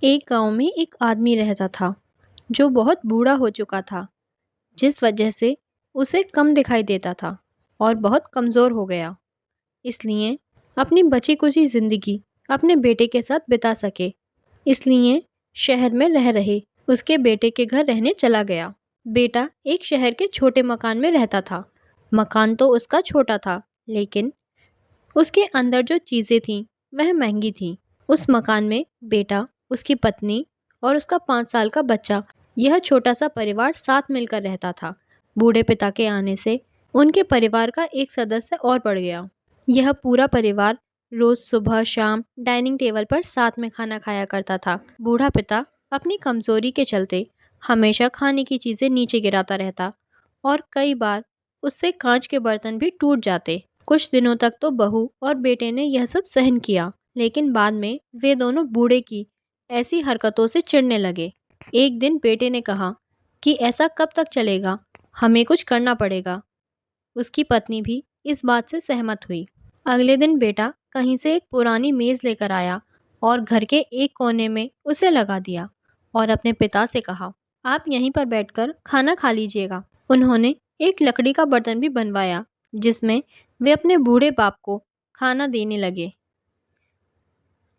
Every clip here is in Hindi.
एक गांव में एक आदमी रहता था जो बहुत बूढ़ा हो चुका था, जिस वजह से उसे कम दिखाई देता था और बहुत कमज़ोर हो गया। इसलिए अपनी बची कुची ज़िंदगी अपने बेटे के साथ बिता सके, इसलिए शहर में रह रहे उसके बेटे के घर रहने चला गया। बेटा एक शहर के छोटे मकान में रहता था। मकान तो उसका छोटा था, लेकिन उसके अंदर जो चीज़ें थीं वह महंगी थीं। उस मकान में बेटा, उसकी पत्नी और उसका 5 साल का बच्चा, यह छोटा सा परिवार साथ मिलकर रहता था। बूढ़े पिता के आने से उनके परिवार का एक सदस्य और बढ़ गया। यह पूरा परिवार रोज सुबह शाम डाइनिंग टेबल पर साथ में खाना खाया करता था। बूढ़ा पिता अपनी कमजोरी के चलते हमेशा खाने की चीजें नीचे गिराता रहता और कई बार उससे कांच के बर्तन भी टूट जाते। कुछ दिनों तक तो बहू और बेटे ने यह सब सहन किया, लेकिन बाद में वे दोनों बूढ़े की ऐसी हरकतों से चिढ़ने लगे। एक दिन बेटे ने कहा कि ऐसा कब तक चलेगा, हमें कुछ करना पड़ेगा। उसकी पत्नी भी इस बात से सहमत हुई। अगले दिन बेटा कहीं से एक पुरानी मेज लेकर आया और घर के एक कोने में उसे लगा दिया और अपने पिता से कहा, आप यहीं पर बैठकर खाना खा लीजिएगा। उन्होंने एक लकड़ी का बर्तन भी बनवाया जिसमें वे अपने बूढ़े बाप को खाना देने लगे।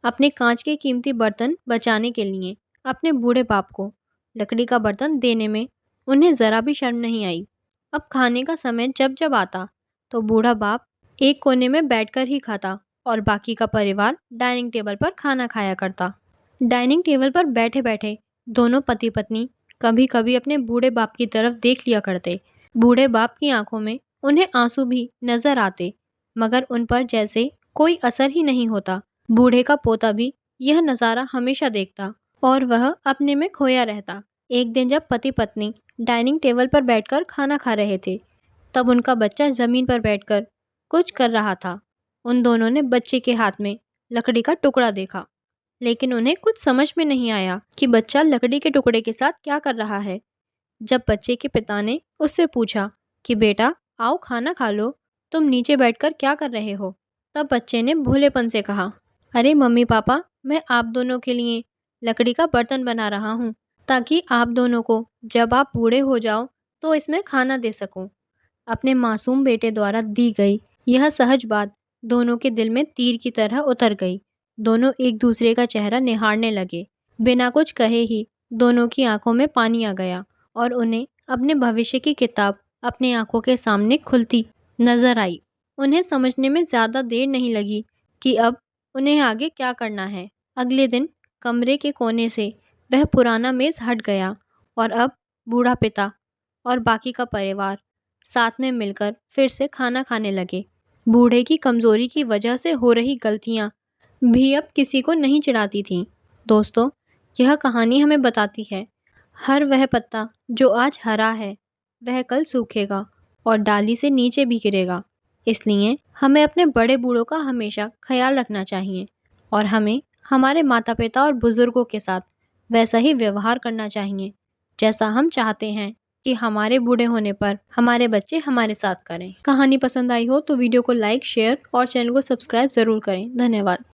अपने कांच के कीमती बर्तन बचाने के लिए अपने बूढ़े बाप को लकड़ी का बर्तन देने में उन्हें ज़रा भी शर्म नहीं आई। अब खाने का समय जब जब आता तो बूढ़ा बाप एक कोने में बैठकर ही खाता और बाकी का परिवार डाइनिंग टेबल पर खाना खाया करता। डाइनिंग टेबल पर बैठे बैठे दोनों पति पत्नी कभी कभी अपने बूढ़े बाप की तरफ देख लिया करते। बूढ़े बाप की आंखों में उन्हें आंसू भी नजर आते, मगर उन पर जैसे कोई असर ही नहीं होता। बूढ़े का पोता भी यह नज़ारा हमेशा देखता और वह अपने में खोया रहता। एक दिन जब पति पत्नी डाइनिंग टेबल पर बैठकर खाना खा रहे थे, तब उनका बच्चा जमीन पर बैठकर कुछ कर रहा था। उन दोनों ने बच्चे के हाथ में लकड़ी का टुकड़ा देखा, लेकिन उन्हें कुछ समझ में नहीं आया कि बच्चा लकड़ी के टुकड़े के साथ क्या कर रहा है। जब बच्चे के पिता ने उससे पूछा कि बेटा आओ खाना खा लो, तुम नीचे बैठकर क्या कर रहे हो, तब बच्चे ने भोलेपन से कहा, अरे मम्मी पापा, मैं आप दोनों के लिए लकड़ी का बर्तन बना रहा हूँ ताकि आप दोनों को जब आप बूढ़े हो जाओ तो इसमें खाना दे सकूं। अपने मासूम बेटे द्वारा दी गई यह सहज बात दोनों के दिल में तीर की तरह उतर गई। दोनों एक दूसरे का चेहरा निहारने लगे। बिना कुछ कहे ही दोनों की आंखों में पानी आ गया और उन्हें अपने भविष्य की किताब अपने आंखों के सामने खुलती नजर आई। उन्हें समझने में ज़्यादा देर नहीं लगी कि अब उन्हें आगे क्या करना है। अगले दिन कमरे के कोने से वह पुराना मेज हट गया और अब बूढ़ा पिता और बाकी का परिवार साथ में मिलकर फिर से खाना खाने लगे। बूढ़े की कमजोरी की वजह से हो रही गलतियां भी अब किसी को नहीं चिढ़ाती थीं। दोस्तों, यह कहानी हमें बताती है, हर वह पत्ता जो आज हरा है वह कल सूखेगा और डाली से नीचे भी गिरेगा। इसलिए हमें अपने बड़े बूढ़ों का हमेशा ख्याल रखना चाहिए और हमें हमारे माता पिता और बुजुर्गों के साथ वैसा ही व्यवहार करना चाहिए जैसा हम चाहते हैं कि हमारे बूढ़े होने पर हमारे बच्चे हमारे साथ करें। कहानी पसंद आई हो तो वीडियो को लाइक, शेयर और चैनल को सब्सक्राइब ज़रूर करें। धन्यवाद।